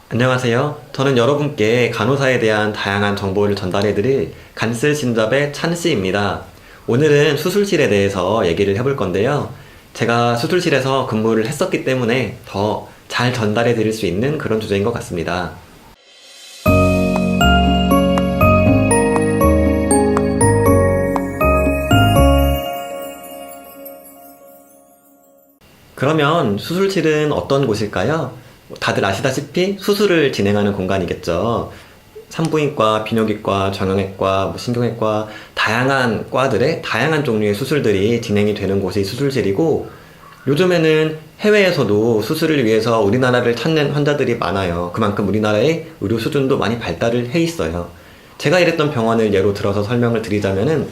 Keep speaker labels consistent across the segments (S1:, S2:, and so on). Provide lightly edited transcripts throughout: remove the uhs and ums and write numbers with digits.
S1: 안녕하세요. 저는 여러분께 간호사에 대한 다양한 정보를 전달해드릴 간쓸심잡의 찬씨입니다. 오늘은 수술실에 대해서 얘기를 해볼 건데요. 제가 수술실에서 근무를 했었기 때문에 더 잘 전달해드릴 수 있는 그런 주제인 것 같습니다. 그러면 수술실은 어떤 곳일까요? 다들 아시다시피 수술을 진행하는 공간이겠죠. 산부인과, 비뇨기과, 정형외과, 신경외과 다양한 과들의 다양한 종류의 수술들이 진행이 되는 곳이 수술실이고, 요즘에는 해외에서도 수술을 위해서 우리나라를 찾는 환자들이 많아요. 그만큼 우리나라의 의료 수준도 많이 발달을 해 있어요. 제가 일했던 병원을 예로 들어서 설명을 드리자면은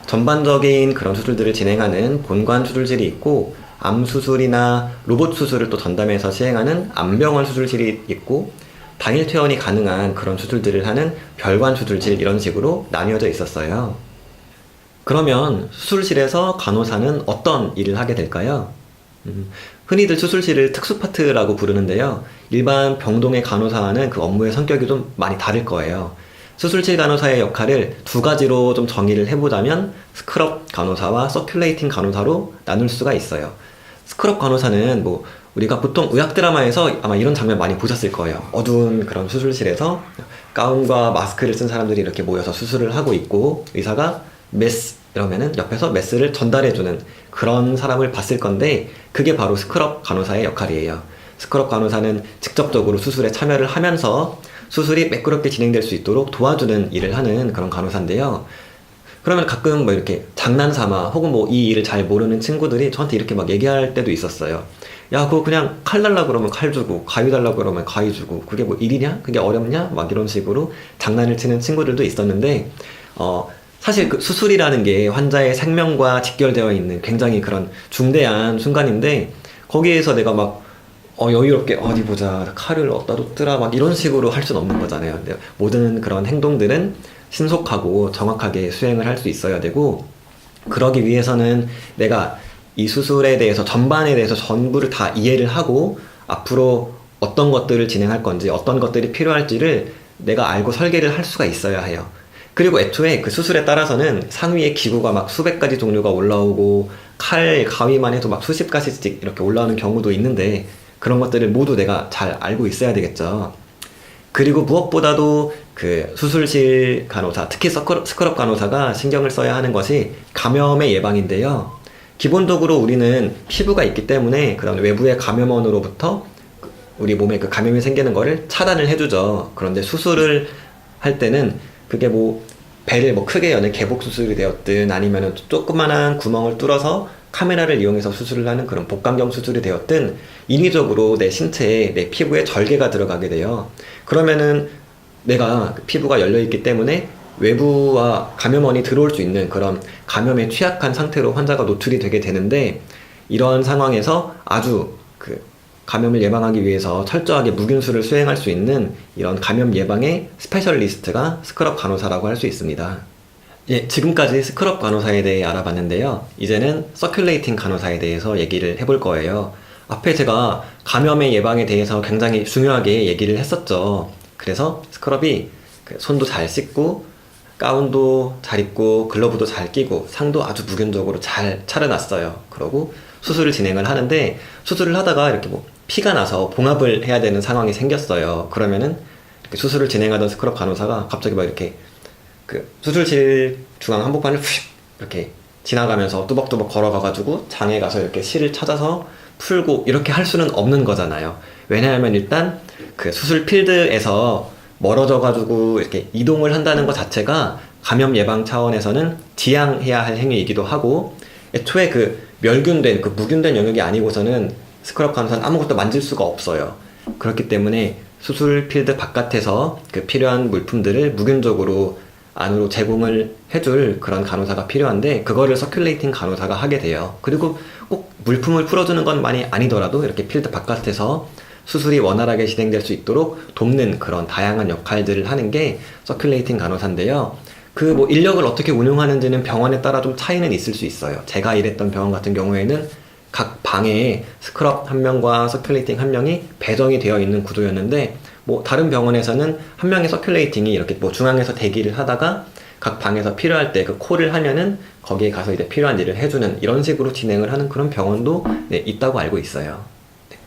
S1: 전반적인 그런 수술들을 진행하는 본관 수술실이 있고, 암 수술이나 로봇 수술을 또 전담해서 시행하는 암병원 수술실이 있고, 당일 퇴원이 가능한 그런 수술들을 하는 별관 수술실, 이런 식으로 나뉘어져 있었어요. 그러면 수술실에서 간호사는 어떤 일을 하게 될까요? 흔히들 수술실을 특수파트라고 부르는데요. 일반 병동의 간호사와는 그 업무의 성격이 좀 많이 다를 거예요. 수술실 간호사의 역할을 두 가지로 좀 정의를 해보자면 스크럽 간호사와 서큘레이팅 간호사로 나눌 수가 있어요. 스크럽 간호사는 우리가 보통 의학 드라마에서 아마 이런 장면 많이 보셨을 거예요. 어두운 그런 수술실에서 가운과 마스크를 쓴 사람들이 이렇게 모여서 수술을 하고 있고, 의사가 메스 이러면은 옆에서 메스를 전달해주는 그런 사람을 봤을 건데, 그게 바로 스크럽 간호사의 역할이에요. 스크럽 간호사는 직접적으로 수술에 참여를 하면서 수술이 매끄럽게 진행될 수 있도록 도와주는 일을 하는 그런 간호사인데요. 그러면 가끔 이렇게 장난삼아 혹은 이 일을 잘 모르는 친구들이 저한테 이렇게 막 얘기할 때도 있었어요. 야, 그거 그냥 칼 달라 그러면 칼 주고 가위 달라 그러면 가위 주고, 그게 일이냐? 그게 어렵냐? 막 이런 식으로 장난을 치는 친구들도 있었는데, 사실 그 수술이라는 게 환자의 생명과 직결되어 있는 굉장히 그런 중대한 순간인데, 거기에서 내가 여유롭게 어디 보자, 칼을 어디다 뒀더라, 막 이런 식으로 할 수는 없는 거잖아요. 근데 모든 그런 행동들은 신속하고 정확하게 수행을 할 수 있어야 되고, 그러기 위해서는 내가 이 수술에 대해서 전반에 대해서 전부를 다 이해를 하고, 앞으로 어떤 것들을 진행할 건지, 어떤 것들이 필요할지를 내가 알고 설계를 할 수가 있어야 해요. 그리고 애초에 그 수술에 따라서는 상위에 기구가 막 수백 가지 종류가 올라오고, 칼, 가위만 해도 막 수십 가지씩 이렇게 올라오는 경우도 있는데, 그런 것들을 모두 내가 잘 알고 있어야 되겠죠. 그리고 무엇보다도 그 수술실 간호사, 특히 스크럽 간호사가 신경을 써야 하는 것이 감염의 예방인데요. 기본적으로 우리는 피부가 있기 때문에 그다음에 외부의 감염원으로부터 우리 몸에 그 감염이 생기는 거를 차단을 해주죠. 그런데 수술을 할 때는 그게 배를 크게 여는 개복 수술이 되었든, 아니면 조그만한 구멍을 뚫어서 카메라를 이용해서 수술을 하는 그런 복강경 수술이 되었든, 인위적으로 내 신체에, 내 피부에 절개가 들어가게 돼요. 그러면은 내가 피부가 열려있기 때문에 외부와 감염원이 들어올 수 있는 그런 감염에 취약한 상태로 환자가 노출이 되게 되는데, 이런 상황에서 아주 감염을 예방하기 위해서 철저하게 무균수를 수행할 수 있는 이런 감염 예방의 스페셜리스트가 스크럽 간호사라고 할 수 있습니다. 예, 지금까지 스크럽 간호사에 대해 알아봤는데요. 이제는 서큘레이팅 간호사에 대해서 얘기를 해볼 거예요. 앞에 제가 감염의 예방에 대해서 굉장히 중요하게 얘기를 했었죠. 그래서 스크럽이 손도 잘 씻고, 가운도 잘 입고, 글러브도 잘 끼고, 상도 아주 무균적으로 잘 차려놨어요. 그러고 수술을 진행을 하는데, 수술을 하다가 이렇게 피가 나서 봉합을 해야 되는 상황이 생겼어요. 그러면은 수술을 진행하던 스크럽 간호사가 갑자기 이렇게 수술실 중앙 한복판을 푸식 이렇게 지나가면서 뚜벅뚜벅 걸어가가지고 장에 가서 이렇게 실을 찾아서 풀고, 이렇게 할 수는 없는 거잖아요. 왜냐하면 일단 수술 필드에서 멀어져가지고 이렇게 이동을 한다는 것 자체가 감염 예방 차원에서는 지양해야 할 행위이기도 하고, 애초에 멸균된, 무균된 영역이 아니고서는 스크럽 간호사는 아무것도 만질 수가 없어요. 그렇기 때문에 수술 필드 바깥에서 필요한 물품들을 무균적으로 안으로 제공을 해줄 그런 간호사가 필요한데, 그거를 서큘레이팅 간호사가 하게 돼요. 그리고 꼭 물품을 풀어주는 건 많이 아니더라도 이렇게 필드 바깥에서 수술이 원활하게 진행될 수 있도록 돕는 그런 다양한 역할들을 하는 게 서큘레이팅 간호사인데요. 인력을 어떻게 운용하는지는 병원에 따라 좀 차이는 있을 수 있어요. 제가 일했던 병원 같은 경우에는 각 방에 스크럽 한 명과 서큘레이팅 한 명이 배정이 되어 있는 구조였는데, 뭐 다른 병원에서는 한 명의 서큘레이팅이 이렇게 뭐 중앙에서 대기를 하다가 각 방에서 필요할 때 그 콜을 하면은 거기에 가서 이제 필요한 일을 해주는 이런 식으로 진행을 하는 그런 병원도 네, 있다고 알고 있어요.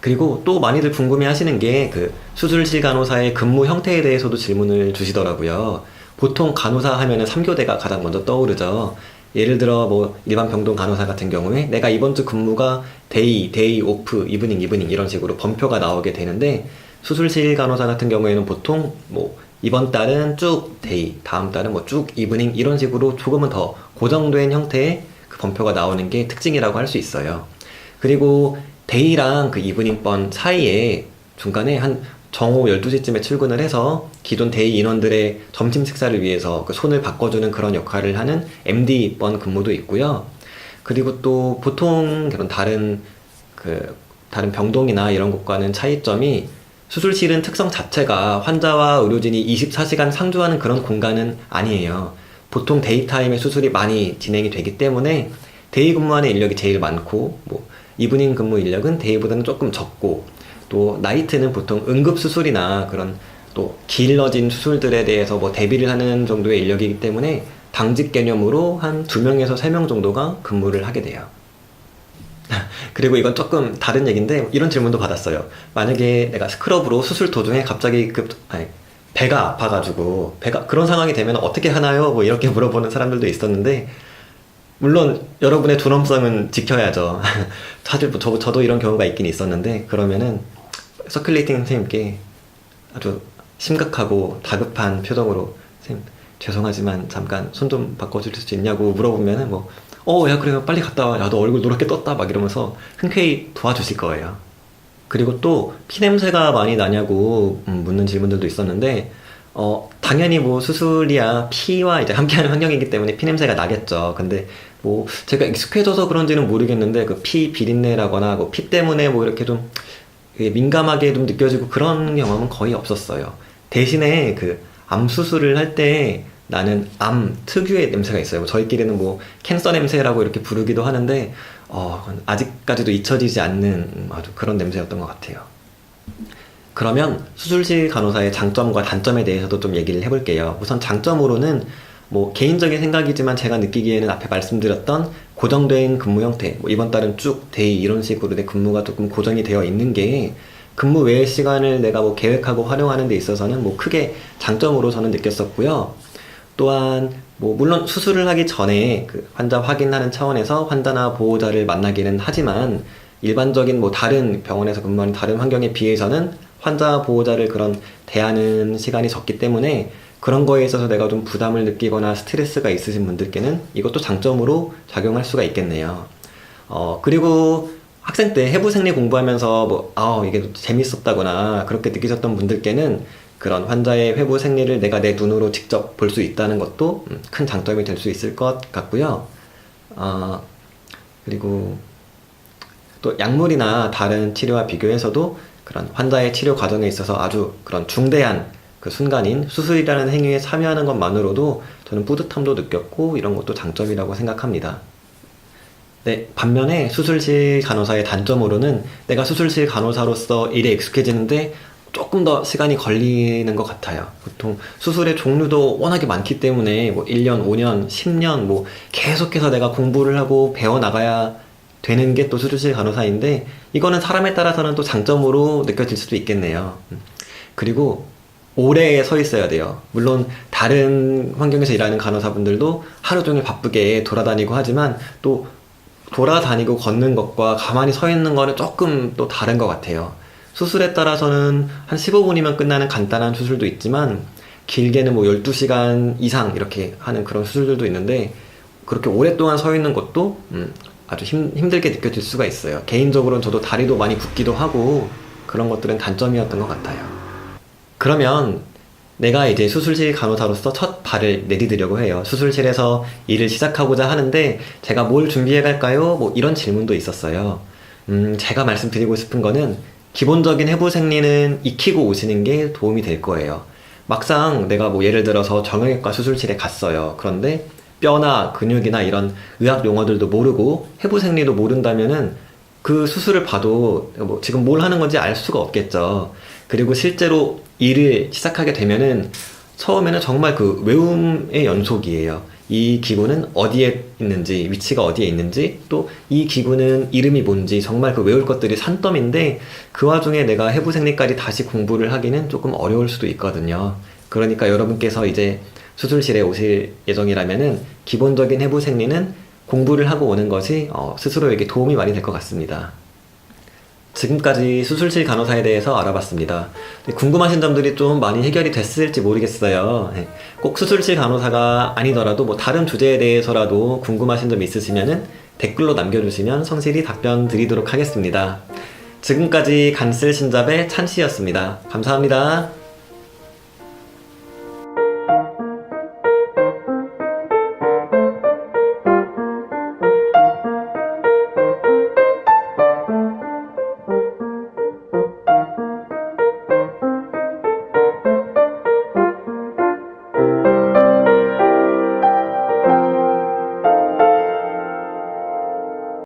S1: 그리고 또 많이들 궁금해 하시는 게 그 수술실 간호사의 근무 형태에 대해서도 질문을 주시더라고요. 보통 간호사 하면은 3교대가 가장 먼저 떠오르죠. 예를 들어 뭐 일반 병동 간호사 같은 경우에 내가 이번 주 근무가 데이, 오프, 이브닝 이런 식으로 범표가 나오게 되는데, 수술실 간호사 같은 경우에는 보통 뭐 이번 달은 쭉 데이, 다음 달은 뭐 쭉 이브닝 이런 식으로 조금은 더 고정된 형태의 그 범표가 나오는 게 특징이라고 할 수 있어요. 그리고 데이랑 그 이브닝 번 사이에 중간에 한 정오 12시쯤에 출근을 해서 기존 데이 인원들의 점심 식사를 위해서 그 손을 바꿔주는 그런 역할을 하는 MD 번 근무도 있고요. 그리고 또 보통 그런 다른 병동이나 이런 곳과는 차이점이, 수술실은 특성 자체가 환자와 의료진이 24시간 상주하는 그런 공간은 아니에요. 보통 데이타임에 수술이 많이 진행이 되기 때문에 데이 근무하는 인력이 제일 많고, 뭐 이브닝 근무 인력은 데이보다는 조금 적고, 또 나이트는 보통 응급수술이나 그런 또 길러진 수술들에 대해서 뭐 대비를 하는 정도의 인력이기 때문에 당직 개념으로 한 2명에서 3명 정도가 근무를 하게 돼요. 그리고 이건 조금 다른 얘기인데, 이런 질문도 받았어요. 만약에 내가 스크럽으로 수술 도중에 갑자기 배가 아파가지고 그런 상황이 되면 어떻게 하나요? 뭐 이렇게 물어보는 사람들도 있었는데, 물론 여러분의 존엄성은 지켜야죠. 사실 저도 이런 경우가 있긴 있었는데, 그러면은 서큘레이팅 선생님께 아주 심각하고 다급한 표정으로 선생님 죄송하지만 잠깐 손 좀 바꿔줄 수 있냐고 물어보면은 야 그래 빨리 갔다 와, 야 너 얼굴 노랗게 떴다 막 이러면서 흔쾌히 도와주실 거예요. 그리고 또 피냄새가 많이 나냐고 묻는 질문들도 있었는데, 당연히 뭐 수술이야 피와 이제 함께하는 환경이기 때문에 피냄새가 나겠죠. 근데 뭐 제가 익숙해져서 그런지는 모르겠는데, 그 피 비린내라거나 뭐 피 때문에 뭐 이렇게 좀 민감하게 좀 느껴지고 그런 경험은 거의 없었어요. 대신에 그 암 수술을 할 때 나는 암 특유의 냄새가 있어요. 저희끼리는 뭐 캔서 냄새라고 이렇게 부르기도 하는데, 아직까지도 잊혀지지 않는 아주 그런 냄새였던 것 같아요. 그러면 수술실 간호사의 장점과 단점에 대해서도 좀 얘기를 해볼게요. 우선 장점으로는 뭐 개인적인 생각이지만 제가 느끼기에는 앞에 말씀드렸던 고정된 근무 형태, 뭐 이번 달은 쭉 데이 이런 식으로 내 근무가 조금 고정이 되어 있는 게 근무 외의 시간을 내가 뭐 계획하고 활용하는 데 있어서는 뭐 크게 장점으로 저는 느꼈었고요. 또한 뭐 물론 수술을 하기 전에 그 환자 확인하는 차원에서 환자나 보호자를 만나기는 하지만, 일반적인 뭐 다른 병원에서 근무하는 다른 환경에 비해서는 환자 보호자를 그런 대하는 시간이 적기 때문에 그런 거에 있어서 내가 좀 부담을 느끼거나 스트레스가 있으신 분들께는 이것도 장점으로 작용할 수가 있겠네요. 그리고 학생 때 해부생리 공부하면서 이게 재밌었다거나 그렇게 느끼셨던 분들께는 그런 환자의 회부 생리를 내가 내 눈으로 직접 볼 수 있다는 것도 큰 장점이 될 수 있을 것 같고요. 그리고 또 약물이나 다른 치료와 비교해서도 그런 환자의 치료 과정에 있어서 아주 그런 중대한 그 순간인 수술이라는 행위에 참여하는 것만으로도 저는 뿌듯함도 느꼈고, 이런 것도 장점이라고 생각합니다. 네, 반면에 수술실 간호사의 단점으로는 내가 수술실 간호사로서 일에 익숙해지는데 조금 더 시간이 걸리는 것 같아요. 보통 수술의 종류도 워낙에 많기 때문에 뭐 1년, 5년, 10년 뭐 계속해서 내가 공부를 하고 배워나가야 되는 게 또 수술실 간호사인데, 이거는 사람에 따라서는 또 장점으로 느껴질 수도 있겠네요. 그리고 오래 서 있어야 돼요. 물론 다른 환경에서 일하는 간호사분들도 하루 종일 바쁘게 돌아다니고 하지만, 또 돌아다니고 걷는 것과 가만히 서 있는 거는 조금 또 다른 것 같아요. 수술에 따라서는 한 15분이면 끝나는 간단한 수술도 있지만, 길게는 뭐 12시간 이상 이렇게 하는 그런 수술들도 있는데, 그렇게 오랫동안 서 있는 것도 아주 힘들게 느껴질 수가 있어요. 개인적으로는 저도 다리도 많이 붓기도 하고 그런 것들은 단점이었던 것 같아요. 그러면 내가 이제 수술실 간호사로서 첫 발을 내디디려고 해요. 수술실에서 일을 시작하고자 하는데 제가 뭘 준비해 갈까요? 뭐 이런 질문도 있었어요. 제가 말씀드리고 싶은 거는, 기본적인 해부 생리는 익히고 오시는 게 도움이 될 거예요. 막상 내가 뭐 예를 들어서 정형외과 수술실에 갔어요. 그런데 뼈나 근육이나 이런 의학 용어들도 모르고 해부 생리도 모른다면은 그 수술을 봐도 뭐 지금 뭘 하는 건지 알 수가 없겠죠. 그리고 실제로 일을 시작하게 되면은 처음에는 정말 그 외움의 연속이에요. 이 기구는 어디에 있는지, 위치가 어디에 있는지, 또 이 기구는 이름이 뭔지 정말 그 외울 것들이 산더미인데 그 와중에 내가 해부생리까지 다시 공부를 하기는 조금 어려울 수도 있거든요. 그러니까 여러분께서 이제 수술실에 오실 예정이라면은 기본적인 해부생리는 공부를 하고 오는 것이 스스로에게 도움이 많이 될 것 같습니다. 지금까지 수술실 간호사에 대해서 알아봤습니다. 궁금하신 점들이 좀 많이 해결이 됐을지 모르겠어요. 꼭 수술실 간호사가 아니더라도 뭐 다른 주제에 대해서라도 궁금하신 점 있으시면은 댓글로 남겨주시면 성실히 답변 드리도록 하겠습니다. 지금까지 간쓸 신잡의 찬씨였습니다. 감사합니다.